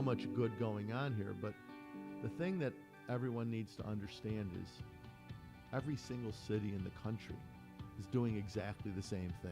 much good going on here, but the thing that everyone needs to understand is every single city in the country is doing exactly the same thing.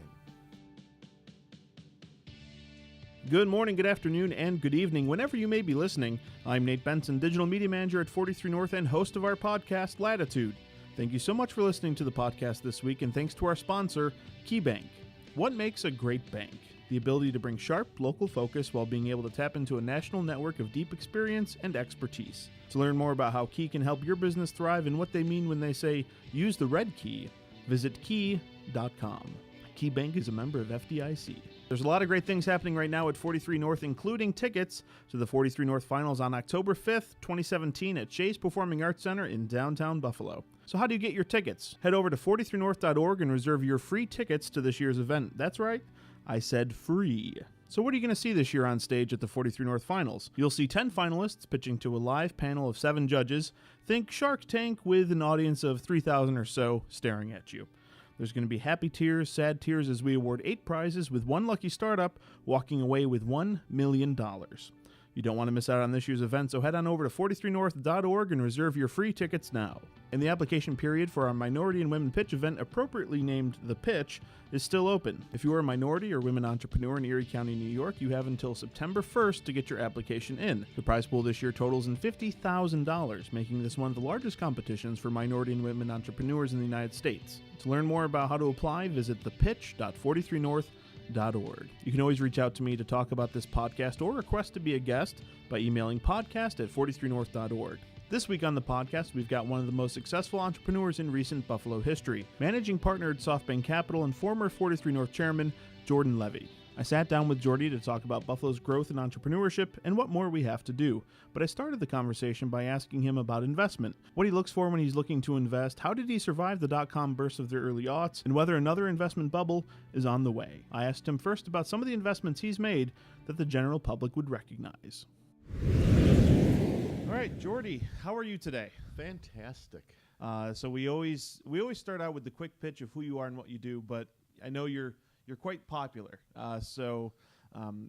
Good morning, good afternoon, and good evening, whenever you may be listening. I'm Nate Benson, Digital Media Manager at 43 North and host of our podcast, Latitude. Thank you so much for listening to the podcast this week, and thanks to our sponsor, KeyBank. What makes a great bank? The ability to bring sharp, local focus while being able to tap into a national network of deep experience and expertise. To learn more about how Key can help your business thrive and what they mean when they say, use the red key, visit key.com. KeyBank is a member of FDIC. There's a lot of great things happening right now at 43 North, including tickets to the 43 North Finals on October 5th, 2017 at Chase Performing Arts Center in downtown Buffalo. So how do you get your tickets? Head over to 43north.org and reserve your free tickets to this year's event. That's right, I said free. So what are you going to see this year on stage at the 43 North Finals? You'll see 10 finalists pitching to a live panel of 7 judges. Think Shark Tank with an audience of 3,000 or so staring at you. There's going to be happy tears, sad tears as we award 8 prizes with one lucky startup walking away with $1 million. You don't want to miss out on this year's event, so head on over to 43north.org and reserve your free tickets now. And the application period for our Minority and Women Pitch event, appropriately named The Pitch, is still open. If you are a minority or women entrepreneur in Erie County, New York, you have until September 1st to get your application in. The prize pool this year totals in $50,000, making this one of the largest competitions for minority and women entrepreneurs in the United States. To learn more about how to apply, visit thepitch.43north.org. You can always reach out to me to talk about this podcast or request to be a guest by emailing podcast@43north.org. This week on the podcast, we've got one of the most successful entrepreneurs in recent Buffalo history, managing partner at Softbank Capital and former 43 North Chairman Jordan Levy. I sat down with Jordy to talk about Buffalo's growth and entrepreneurship and what more we have to do. But I started the conversation by asking him about investment, what he looks for when he's looking to invest, how did he survive the dot-com burst of the early aughts, and whether another investment bubble is on the way. I asked him first about some of the investments he's made that the general public would recognize. All right, Jordy, how are you today? Fantastic. So we always start out with the quick pitch of who you are and what you do, but I know you're quite popular. So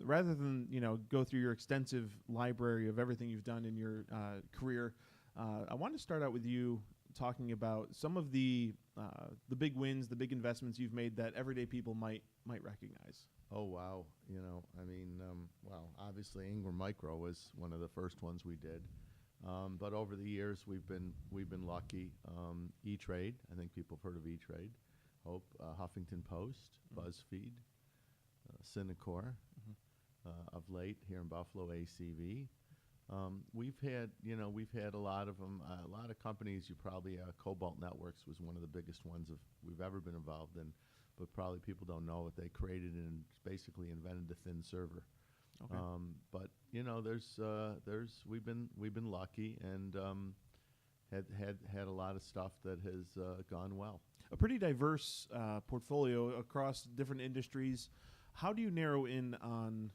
rather than go through your extensive library of everything you've done in your career, I want to start out with you talking about some of the big wins, the big investments you've made that everyday people might recognize. Oh, wow. Obviously Ingram Micro was one of the first ones we did. But over the years, we've been lucky. eTrade, I think people have heard of eTrade. Huffington Post, Buzzfeed, Synacor, of late here in Buffalo, ACV. We've had a lot of them. A lot of companies. Cobalt Networks was one of the biggest ones we've ever been involved in, but probably people don't know it. They created and basically invented the thin server. Okay. But we've been lucky and had a lot of stuff that has gone well. A pretty diverse portfolio across different industries. How do you narrow in on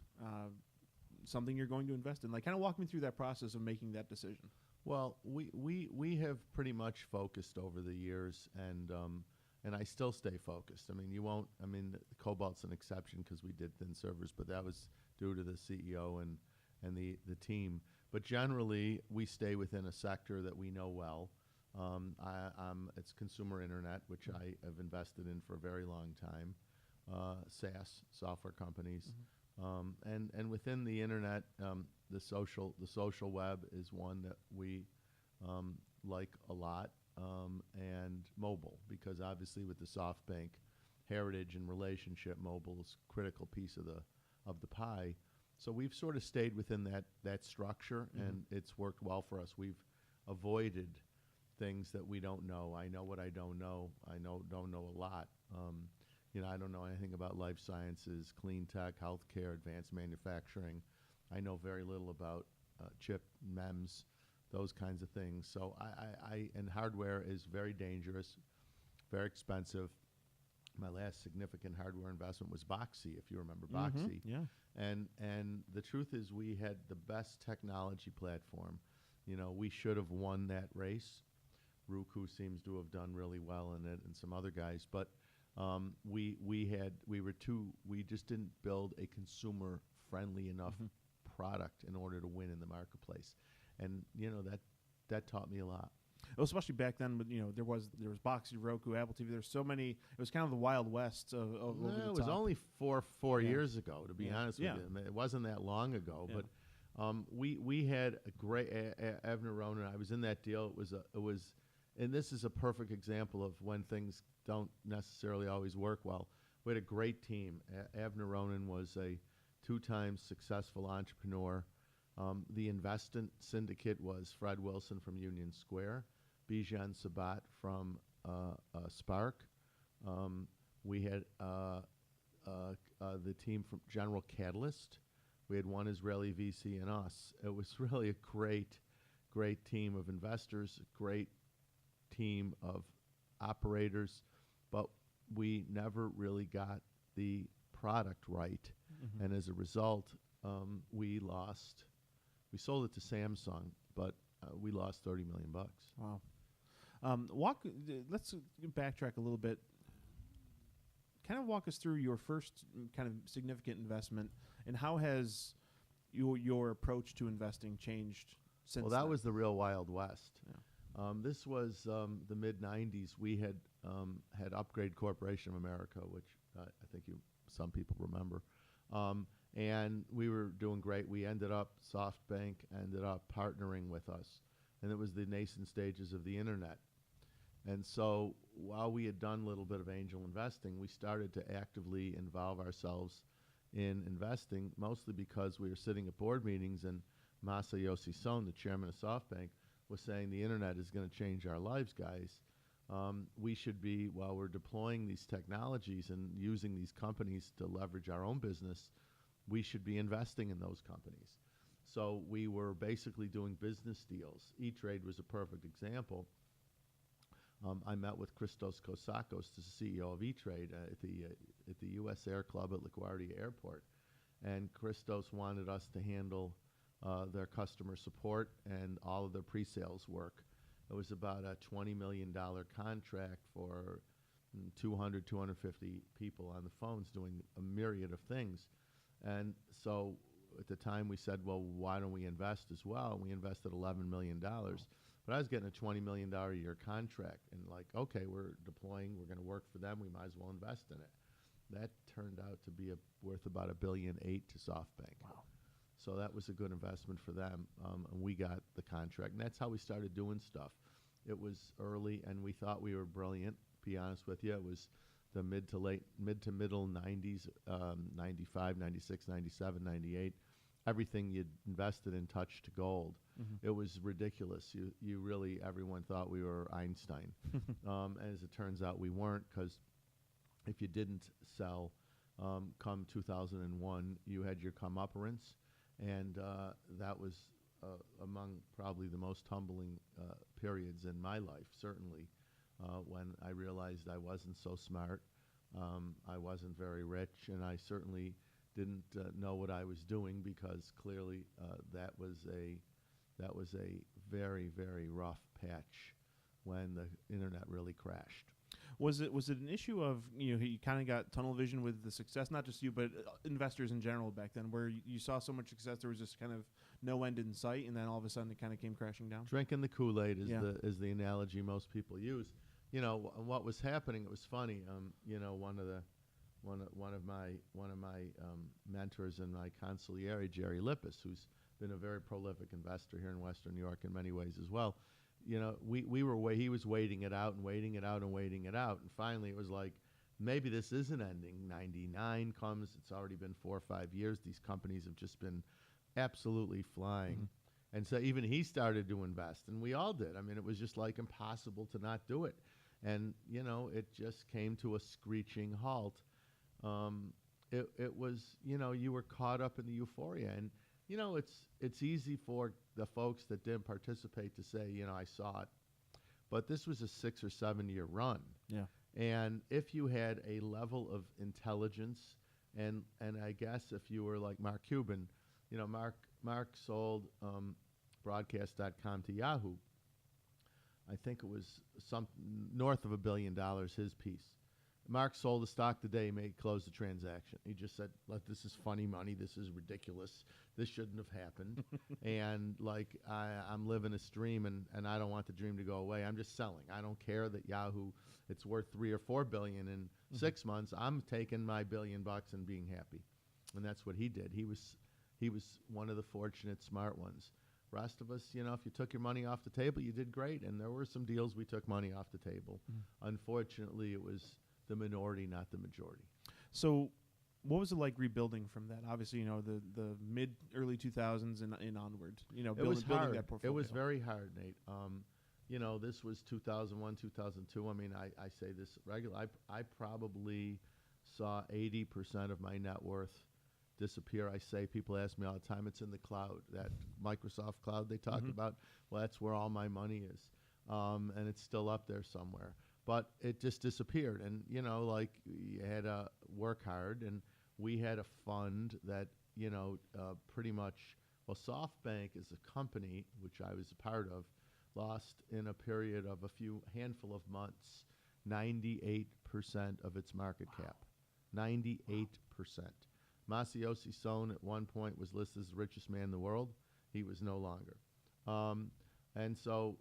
something you're going to invest in? Like, kind of walk me through that process of making that decision. Well, we have pretty much focused over the years, and I still stay focused. Cobalt's an exception because we did thin servers, but that was due to the CEO and the team. But generally, we stay within a sector that we know well. It's consumer internet, which I have invested in for a very long time. SaaS, software companies. And within the internet, the social web is one that we like a lot, and mobile, because obviously with the SoftBank heritage and relationship, mobile is a critical piece of the pie. So we've sort of stayed within that structure, and it's worked well for us. We've avoided things that we don't know. I know what I don't know. Don't know a lot. I don't know anything about life sciences, clean tech, healthcare, advanced manufacturing. I know very little about chip, MEMS, those kinds of things. So and hardware is very dangerous, very expensive. My last significant hardware investment was Boxy, if you remember Boxy. Yeah. And the truth is, we had the best technology platform. We should have won that race. Roku seems to have done really well in it, and some other guys. But we just didn't build a consumer friendly enough product in order to win in the marketplace. And, that taught me a lot. Well, especially back then, but there was Boxy, Roku, Apple TV. There's so many. It was kind of the Wild West of over the top. It was only four years ago, to be honest with Yeah. you. I mean, it wasn't that long ago, Yeah. but we had a great Avner Ronin. I was in that deal. It was, and this is a perfect example of when things don't necessarily always work well. We had a great team. Avner Ronin was a 2-time successful entrepreneur. The investment syndicate was Fred Wilson from Union Square, Bijan Sabat from Spark. We had the team from General Catalyst. We had one Israeli VC and us. It was really a great team of investors, a great team of operators, but we never really got the product right. Mm-hmm. And as a result, we lost. We sold it to Samsung, but we lost $30 million. Wow. Let's backtrack a little bit. Kind of walk us through your first kind of significant investment, and how has your approach to investing changed since? Well, that then? was the real Wild West. Yeah. This was the mid-'90s. We had Upgrade Corporation of America, which I think some people remember. And we were doing great. We Softbank ended up partnering with us. And it was the nascent stages of the internet. And so while we had done a little bit of angel investing, we started to actively involve ourselves in investing, mostly because we were sitting at board meetings and Masayoshi Son, the chairman of Softbank, was saying the internet is going to change our lives, guys. We should be, while we're deploying these technologies and using these companies to leverage our own business, we should be investing in those companies. So we were basically doing business deals. eTrade was a perfect example. I met with Christos Kosakos, the CEO of eTrade, at the U.S. Air Club at LaGuardia Airport. And Christos wanted us to handle their customer support and all of their pre-sales work. It was about a $20 million contract for 250 people on the phones doing a myriad of things. And so at the time we said, well, why don't we invest as well? And we invested $11 million. But I was getting a $20 million a year contract. And like, okay, we're deploying, we're going to work for them, we might as well invest in it. That turned out to be worth about $1.8 billion to SoftBank. Wow. So that was a good investment for them, and we got the contract. And that's how we started doing stuff. It was early, and we thought we were brilliant, to be honest with you. It was the mid to middle 90s, 95, 96, 97, 98. Everything you'd invested in touched to gold. Mm-hmm. It was ridiculous. You really, everyone thought we were Einstein. As it turns out, we weren't, because if you didn't sell come 2001, you had your comeuppance. And that was among probably the most humbling periods in my life, certainly, when I realized I wasn't so smart, I wasn't very rich, and I certainly didn't know what I was doing, because clearly that was a very, very rough patch when the internet really crashed. Was it an issue of, you kind of got tunnel vision with the success, not just you, but investors in general back then, where you saw so much success, there was just kind of no end in sight, and then all of a sudden it kind of came crashing down? Drinking the Kool-Aid is the analogy most people use. What was happening, it was funny. One of my mentors and my consigliere, Jerry Lippis, who's been a very prolific investor here in Western New York in many ways as well. He was waiting it out and waiting it out and waiting it out. And finally it was like, maybe this isn't ending. 99 comes, it's already been 4 or 5 years. These companies have just been absolutely flying. Mm-hmm. And so even he started to invest, and we all did. I mean, it was just like impossible to not do it. And, it just came to a screeching halt. It was, you were caught up in the euphoria. And, it's easy for the folks that didn't participate to say, I saw it. But this was a 6 or 7 year run. Yeah. And if you had a level of intelligence, and I guess if you were like Mark Cuban, Mark sold broadcast.com to Yahoo. I think it was north of $1 billion, his piece. Mark sold the stock the day he closed the transaction. He just said, "Look, this is funny money. This is ridiculous. This shouldn't have happened." And like I'm living a dream, and I don't want the dream to go away. I'm just selling. I don't care that Yahoo it's worth $3 or $4 billion in 6 months. I'm taking my $1 billion and being happy, and that's what he did. He was one of the fortunate, smart ones. Rest of us, if you took your money off the table, you did great. And there were some deals we took money off the table. Unfortunately, it was the minority, not the majority. So what was it like rebuilding from that? Obviously, the early 2000s and onward, building that portfolio. It was very hard, Nate. This was 2001, 2002. I mean, I say this regular. I probably saw 80% of my net worth disappear. I say, people ask me all the time, it's in the cloud, that Microsoft cloud they talk about. Well, that's where all my money is. And it's still up there somewhere. But it just disappeared. And, you had to work hard. And we had a fund that, pretty much, SoftBank is a company, which I was a part of, lost in a period of a handful of months, 98% of its market cap. 98%. Masayoshi Son at one point was listed as the richest man in the world. He was no longer. And so,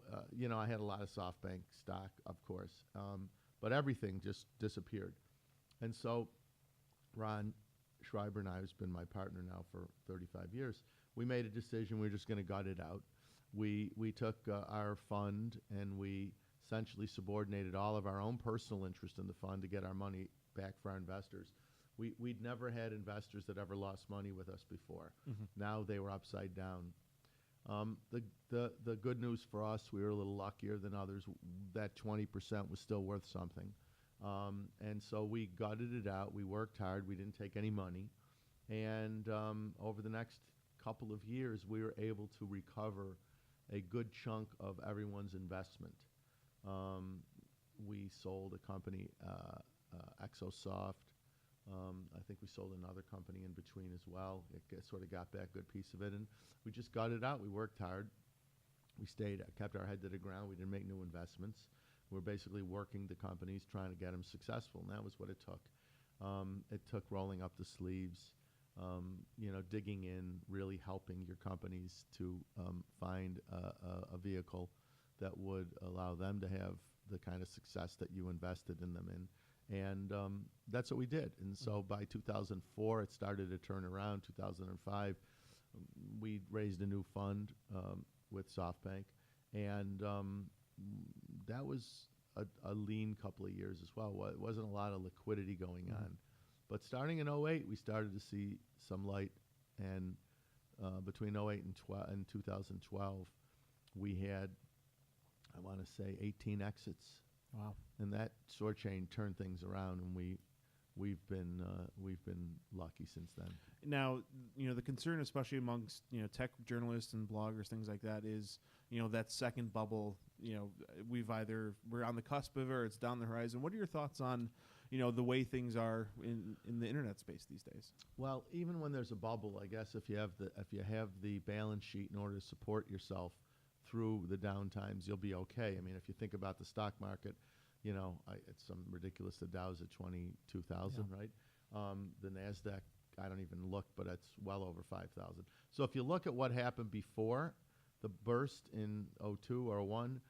I had a lot of SoftBank stock, of course, but everything just disappeared. And so Ron Schreiber and I, who's been my partner now for 35 years, we made a decision we were just going to gut it out. We took our fund and we essentially subordinated all of our own personal interest in the fund to get our money back for our investors. We'd never had investors that ever lost money with us before. Now they were upside down. The good news for us, we were a little luckier than others. That 20% was still worth something. And so we gutted it out. We worked hard. We didn't take any money. And over the next couple of years, we were able to recover a good chunk of everyone's investment. We sold a company, Exosoft. I think we sold another company in between as well. It sort of got back a good piece of it, and we just got it out. We worked hard. We kept our head to the ground. We didn't make new investments. We were basically working the companies, trying to get them successful, and that was what it took. It took rolling up the sleeves, digging in, really helping your companies to find a vehicle that would allow them to have the kind of success that you invested in them in. And that's what we did. And so by 2004, it started to turn around. 2005, we raised a new fund with SoftBank. And that was a lean couple of years as well. It wasn't a lot of liquidity going on. But starting in 08, we started to see some light. And between 08 and 2012, we had, I want to say, 18 exits. Wow! And that short chain turned things around, and we've been lucky since then. Now, the concern, especially amongst tech journalists and bloggers, things like that, is that second bubble. We're on the cusp of it, or it's down the horizon. What are your thoughts on the way things are in the internet space these days? Well, even when there's a bubble, I guess if you have the balance sheet in order to support yourself through the down times, you'll be okay. I mean, if you think about the stock market, it's some ridiculous. The Dow's at 22,000, right? The NASDAQ, I don't even look, but it's well over 5,000. So if you look at what happened before the burst in 02 or 01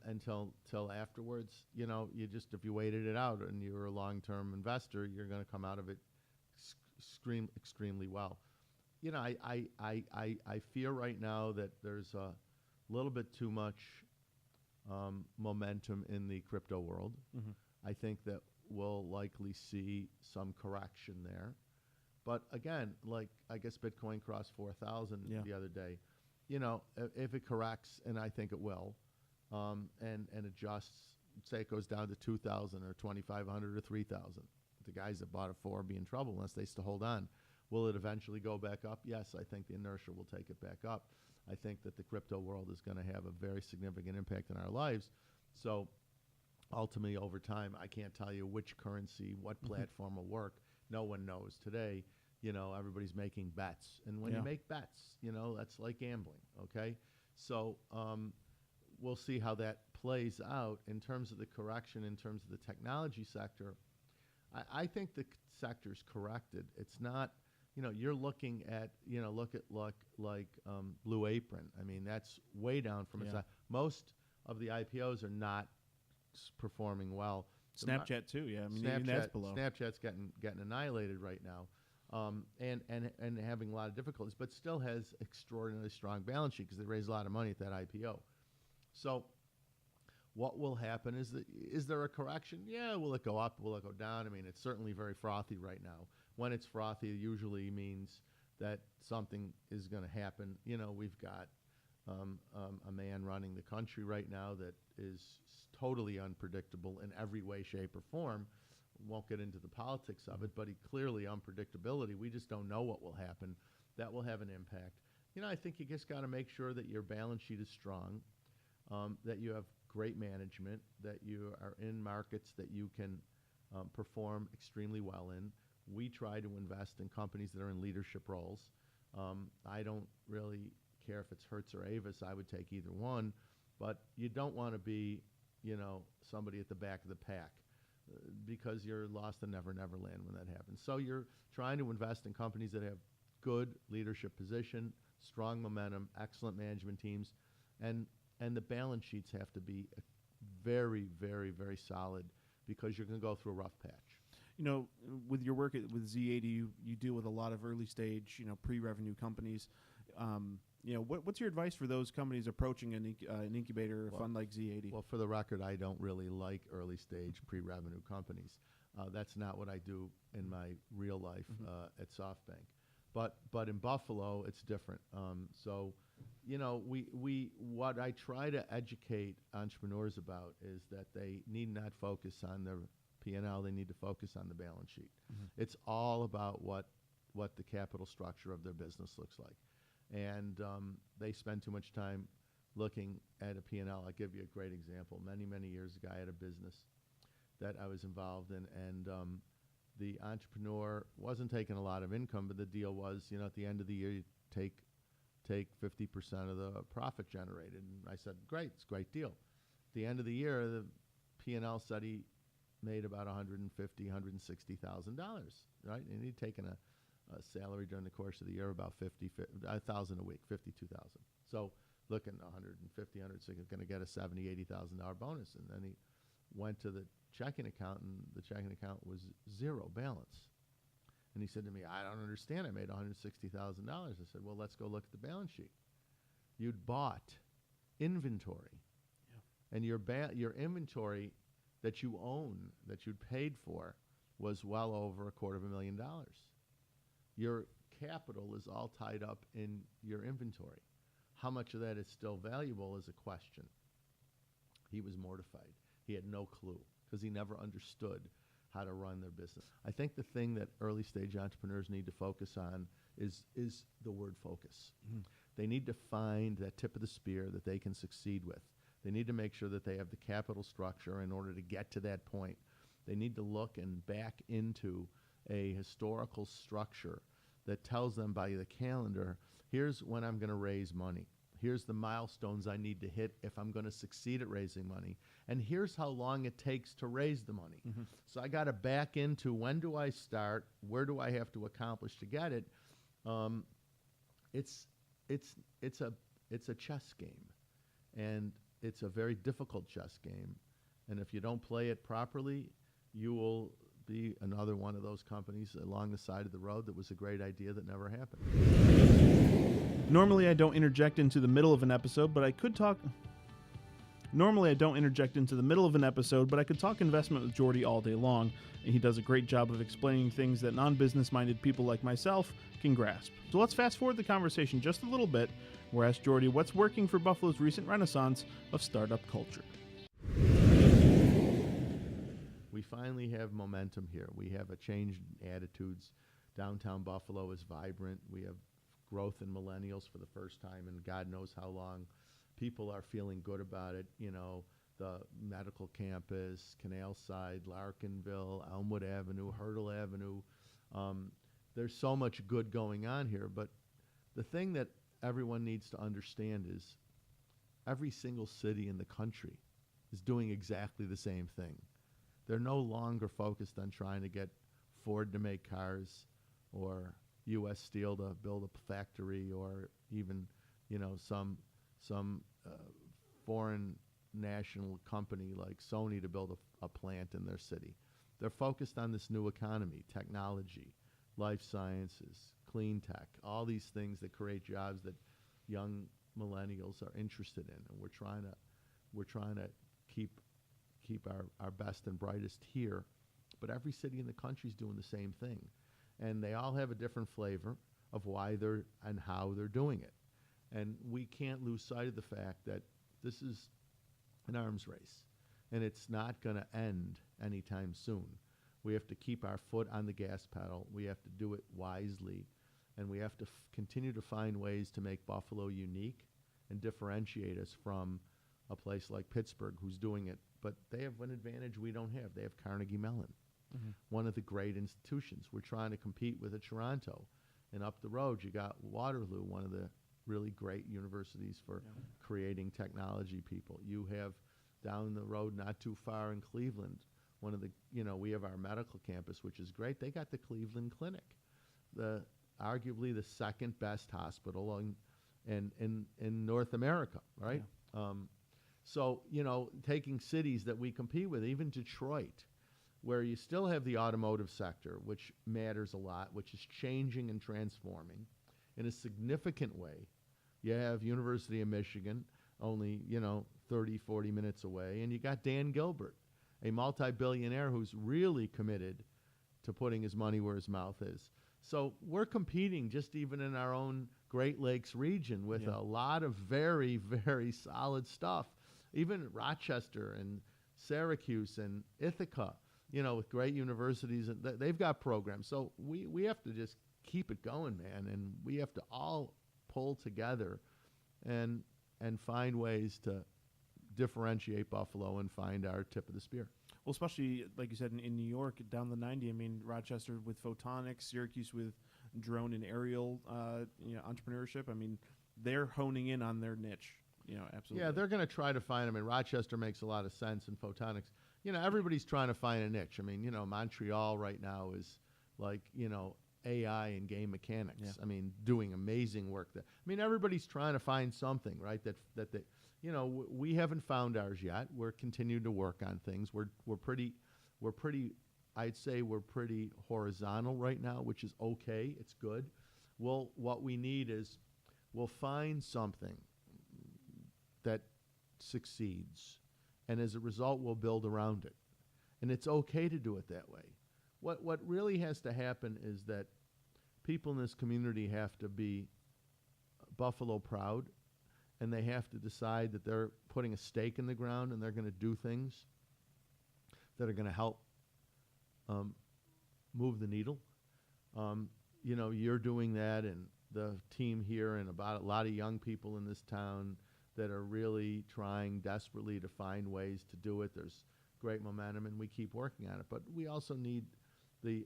until afterwards, if you waited it out and you were a long-term investor, you're going to come out of it extremely well. I fear right now that there's a little bit too much momentum in the crypto world. I think that we'll likely see some correction there. But again, like I guess Bitcoin crossed 4,000 the other day. If it corrects, and I think it will, and adjusts, say it goes down to 2,000 or 2,500 or 3,000, the guys that bought it for be in trouble unless they still hold on. Will it eventually go back up? Yes, I think the inertia will take it back up. I think that the crypto world is going to have a very significant impact in our lives. So ultimately, over time, I can't tell you which currency, what platform will work. No one knows today. Everybody's making bets. And when you make bets, that's like gambling, okay? So we'll see how that plays out. In terms of the correction, in terms of the technology sector, I think the sector's corrected. It's not, you're looking at, look at like Blue Apron. I mean, that's way down from its. Most of the IPOs are not performing well. Snapchat too, yeah. I mean, even that's below. Snapchat's getting annihilated right now, and having a lot of difficulties, but still has extraordinarily strong balance sheet because they raised a lot of money at that IPO. So, what will happen is there a correction? Yeah, will it go up? Will it go down? I mean, it's certainly very frothy right now. When it's frothy, it usually means that something is going to happen. We've got a man running the country right now that is totally unpredictable in every way, shape, or form. Won't get into the politics of it, but he clearly unpredictability. We just don't know what will happen. That will have an impact. I think you just got to make sure that your balance sheet is strong, that you have great management, that you are in markets that you can perform extremely well in. We try to invest in companies that are in leadership roles. I don't really care if it's Hertz or Avis. I would take either one, but you don't want to be, somebody at the back of the pack because you're lost in never land when that happens. So you're trying to invest in companies that have good leadership position, strong momentum, excellent management teams, and the balance sheets have to be very, very, very solid because you're going to go through a rough patch. With your work with Z80, you deal with a lot of early stage, pre-revenue companies. What's your advice for those companies approaching an incubator fund like Z80? Well, for the record, I don't really like early stage pre-revenue companies. That's not what I do in my real life at Softbank. But in Buffalo, it's different. What I try to educate entrepreneurs about is that they need not focus on their P&L. They need to focus on the balance sheet. It's all about what the capital structure of their business looks like. And they spend too much time looking at a P&L. I'll give you a great example. Many years ago, I had a business that I was involved in, and the entrepreneur wasn't taking a lot of income, but the deal was, at the end of the year, you take 50% of the profit generated. And I said, great, it's a great deal. At the end of the year, the P&L said he made about $150,000, $160,000, right? And he'd taken a salary during the course of the year about $1,000 a week, $52,000. So looking $150,000, $160,000, going to get a $70,000, $80,000 bonus. And then he went to the checking account, and the checking account was zero balance. And he said to me, I don't understand. I made $160,000. I said, well, let's go look at the balance sheet. You'd bought inventory, and your inventory that you own, that you'd paid for, was well over $250,000. Your capital is all tied up in your inventory. How much of that is still valuable is a question. He was mortified. He had no clue because he never understood how to run their business. I think the thing that early stage entrepreneurs need to focus on is the word focus. They need to find that tip of the spear that they can succeed with. They need to make sure that they have the capital structure in order to get to that point. They need to look and back into a historical structure that tells them by the calendar, here's when I'm going to raise money. Here's the milestones I need to hit if I'm going to succeed at raising money. And here's how long it takes to raise the money. So I got to back into when do I start? Where do I have to accomplish to get it? It's a chess game, and it's a very difficult chess game. And if you don't play it properly, you will be another one of those companies along the side of the road that was a great idea that never happened. Normally I don't interject into the middle of an episode, but I could talk... Normally I don't interject into the middle of an episode, but I could talk investment with Jordy all day long, and he does a great job of explaining things that non-business-minded people like myself can grasp. So let's fast forward the conversation just a little bit, where I ask Jordy what's working for Buffalo's recent renaissance of startup culture. We finally have momentum here. We have a change in attitudes. Downtown Buffalo is vibrant. We have growth in millennials for the first time in God knows how long. People are feeling good about it. The medical campus, Canal Side, Larkinville, Elmwood Avenue, Hurdle Avenue. There's so much good going on here, but the thing that everyone needs to understand is every single city in the country is doing exactly the same thing. They're no longer focused on trying to get Ford to make cars or U.S. Steel to build a factory or even, some foreign national company like Sony to build a plant in their city. They're focused on this new economy, technology, life sciences, clean tech, all these things that create jobs that young millennials are interested in, and we're trying to keep our best and brightest here. But every city in the country is doing the same thing, and they all have a different flavor of why they're and how they're doing it. And we can't lose sight of the fact that this is an arms race, and it's not going to end anytime soon. We have to keep our foot on the gas pedal. We have to do it wisely, and we have to continue to find ways to make Buffalo unique and differentiate us from a place like Pittsburgh, who's doing it. But they have one advantage we don't have. They have Carnegie Mellon, one of the great institutions. We're trying to compete with a Toronto. And up the road, you got Waterloo, one of the really great universities for creating technology people. You have down the road, not too far in Cleveland, one of the, we have our medical campus, which is great. They got the Cleveland Clinic, arguably the second best hospital in North America, right? Yeah. So, taking cities that we compete with, even Detroit, where you still have the automotive sector, which matters a lot, which is changing and transforming in a significant way. You have University of Michigan, only, 30, 40 minutes away, and you got Dan Gilbert, a multi-billionaire who's really committed to putting his money where his mouth is. So we're competing just even in our own Great Lakes region with a lot of very, very solid stuff. Even Rochester and Syracuse and Ithaca, with great universities, and they've got programs. So we have to just keep it going, man, and we have to all pull together and find ways to differentiate Buffalo and find our tip of the spear. Well, especially, like you said, in New York, down the 90, I mean, Rochester with photonics, Syracuse with drone and aerial entrepreneurship. I mean, they're honing in on their niche, absolutely. Yeah, they're going to try to find them, and Rochester makes a lot of sense in photonics. Everybody's trying to find a niche. I mean, Montreal right now is like, AI and game mechanics. Yeah. I mean, doing amazing work there. I mean, everybody's trying to find something, right, that they, we haven't found ours yet. We're continuing to work on things. We're pretty, I'd say we're pretty horizontal right now, which is okay. It's good. What we need is we'll find something that succeeds, and as a result, we'll build around it. And it's okay to do it that way. What really has to happen is that people in this community have to be Buffalo proud, and they have to decide that they're putting a stake in the ground and they're going to do things that are going to help move the needle. You're doing that, and the team here, and about a lot of young people in this town that are really trying desperately to find ways to do it. There's great momentum, and we keep working on it. But we also need the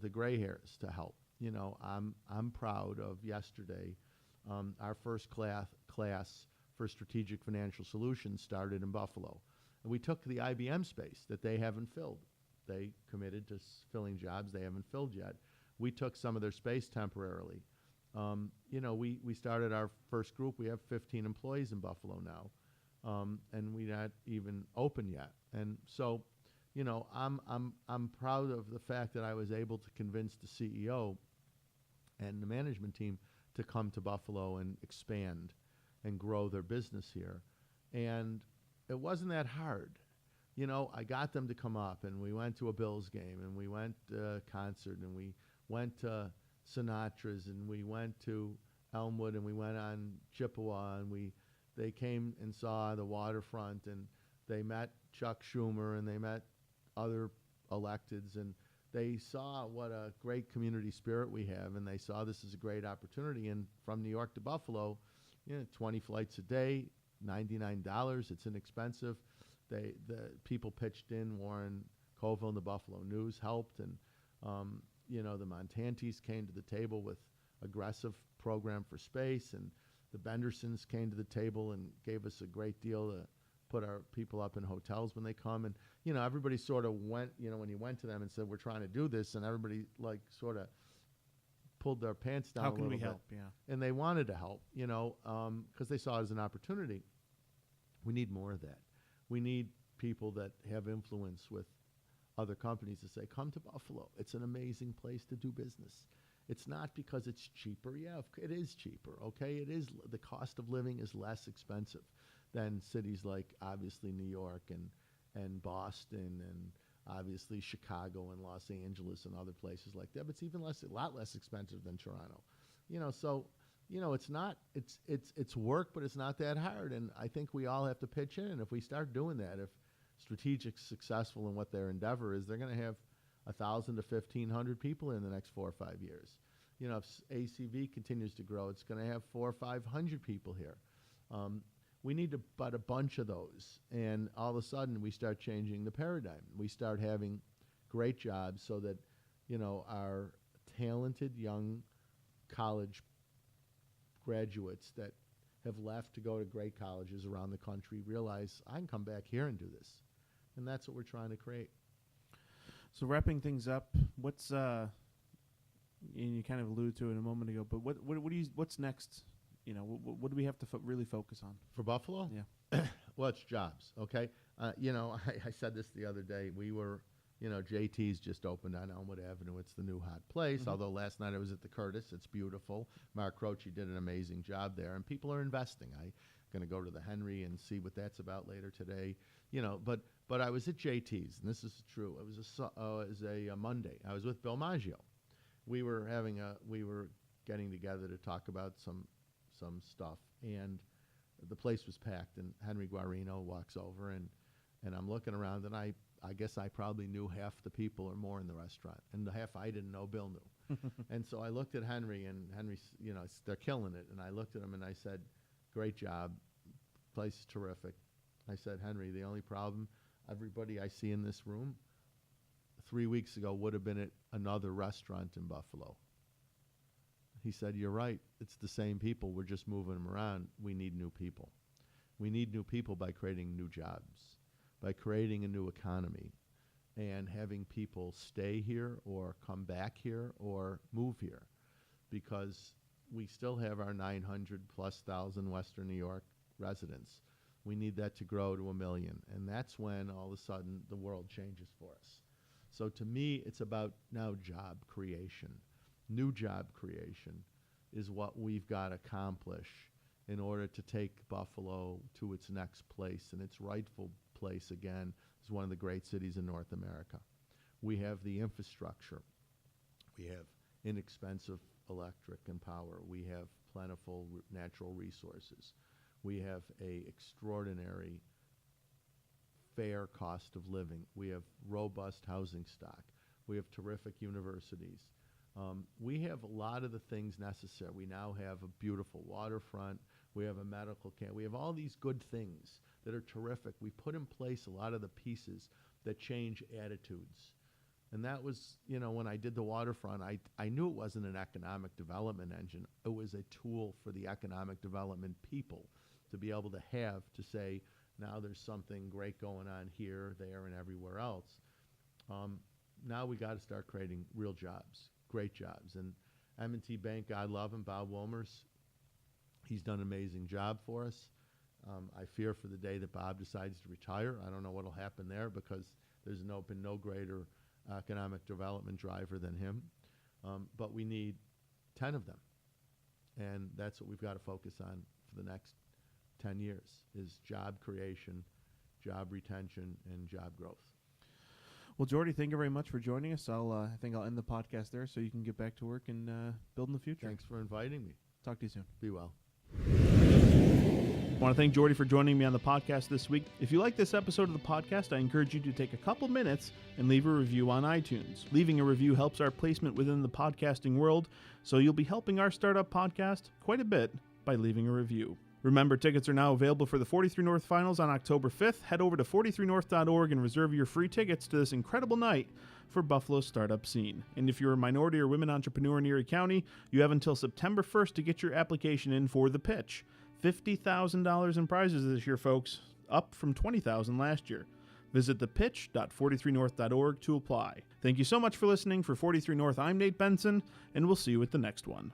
gray hairs to help. I'm proud of yesterday. Our first class for strategic financial solutions started in Buffalo. And we took the IBM space that they haven't filled. They committed to filling jobs they haven't filled yet. We took some of their space temporarily. We started our first group. We have 15 employees in Buffalo now, and we're not even open yet. And so, I'm proud of the fact that I was able to convince the CEO and the management team to come to Buffalo and expand and grow their business here. And it wasn't that hard. I got them to come up, and we went to a Bills game, and we went to a concert, and we went to Sinatra's, and we went to Elmwood, and we went on Chippewa, and they came and saw the waterfront, and they met Chuck Schumer, and they met other electeds, and they saw what a great community spirit we have, and they saw this as a great opportunity. And from New York to Buffalo, 20 flights a day, $99. It's inexpensive. The people pitched in. Warren Colville and the Buffalo News helped, and the Montantes came to the table with aggressive program for space, and the Bendersons came to the table and gave us a great deal put our people up in hotels when they come. And, everybody sort of went, when you went to them and said, we're trying to do this, and everybody like sort of pulled their pants down a little bit. How can we help? Yeah. And they wanted to help, because they saw it as an opportunity. We need more of that. We need people that have influence with other companies to say, come to Buffalo. It's an amazing place to do business. It's not because it's cheaper. Yeah, it is cheaper, okay? It is. The cost of living is less expensive than cities like, obviously, New York and Boston and obviously Chicago and Los Angeles and other places like that. But it's even a lot less expensive than Toronto. It's not, it's work, but it's not that hard. And I think we all have to pitch in. And if we start doing that, if Strategic's successful in what their endeavor is, they're going to have 1,000 to 1,500 people in the next 4 or 5 years. If ACV continues to grow, it's going to have 400 or 500 people here. We need but a bunch of those. And all of a sudden, we start changing the paradigm. We start having great jobs so that, our talented young college graduates that have left to go to great colleges around the country realize I can come back here and do this. And that's what we're trying to create. So wrapping things up, what's and you kind of alluded to it a moment ago, but what's next? What do we have to really focus on For Buffalo? Yeah. Well, it's jobs, okay? I said this the other day. We were, JT's just opened on Elmwood Avenue. It's the new hot place, although last night I was at the Curtis. It's beautiful. Mark Croce did an amazing job there, and people are investing. I'm going to go to the Henry and see what that's about later today. But I was at JT's, and this is true. It was a Monday. I was with Bill Maggio. We were getting together to talk about some stuff, and the place was packed. And Henry Guarino walks over, and I'm looking around, and I guess I probably knew half the people or more in the restaurant, and the half I didn't know, Bill knew. And so I looked at Henry, and Henry's, they're killing it. And I looked at him and I said, "Great job, place is terrific." I said, "Henry, the only problem, everybody I see in this room 3 weeks ago would have been at another restaurant in Buffalo." He said, "You're right. It's the same people. We're just moving them around. We need new people. We need new people by creating new jobs, by creating a new economy, and having people stay here or come back here or move here, because we still have our 900,000+ Western New York residents. We need that to grow to 1 million, and that's when all of a sudden the world changes for us. So to me, it's about now job creation. New job creation is what we've got to accomplish in order to take Buffalo to its next place and its rightful place again as one of the great cities in North America. We have the infrastructure. We have inexpensive electric and power. We have plentiful natural resources. We have a extraordinary fair cost of living. We have robust housing stock. We have terrific universities. We have a lot of the things necessary. We now have a beautiful waterfront. We have a medical camp. We have all these good things that are terrific. We put in place a lot of the pieces that change attitudes. And that was, when I did the waterfront, I knew it wasn't an economic development engine. It was a tool for the economic development people to be able to have to say, now there's something great going on here, there, and everywhere else. Now we got to start creating real jobs, great jobs. And M&T Bank, God love him, Bob Wilmers, he's done an amazing job for us. I fear for the day that Bob decides to retire. I don't know what will happen there, because there's been no greater economic development driver than him. But we need 10 of them. And that's what we've got to focus on for the next 10 years, is job creation, job retention, and job growth. Well, Jordy, thank you very much for joining us. I think I'll end the podcast there so you can get back to work and build in the future. Thanks for inviting me. Talk to you soon. Be well. I want to thank Jordy for joining me on the podcast this week. If you like this episode of the podcast, I encourage you to take a couple minutes and leave a review on iTunes. Leaving a review helps our placement within the podcasting world, so you'll be helping our startup podcast quite a bit by leaving a review. Remember, tickets are now available for the 43 North Finals on October 5th. Head over to 43north.org and reserve your free tickets to this incredible night for Buffalo's startup scene. And if you're a minority or women entrepreneur in Erie County, you have until September 1st to get your application in for the pitch. $50,000 in prizes this year, folks. up from 20,000 last year. Visit thepitch.43north.org to apply. Thank you so much for listening. For 43 North, I'm Nate Benson, and we'll see you at the next one.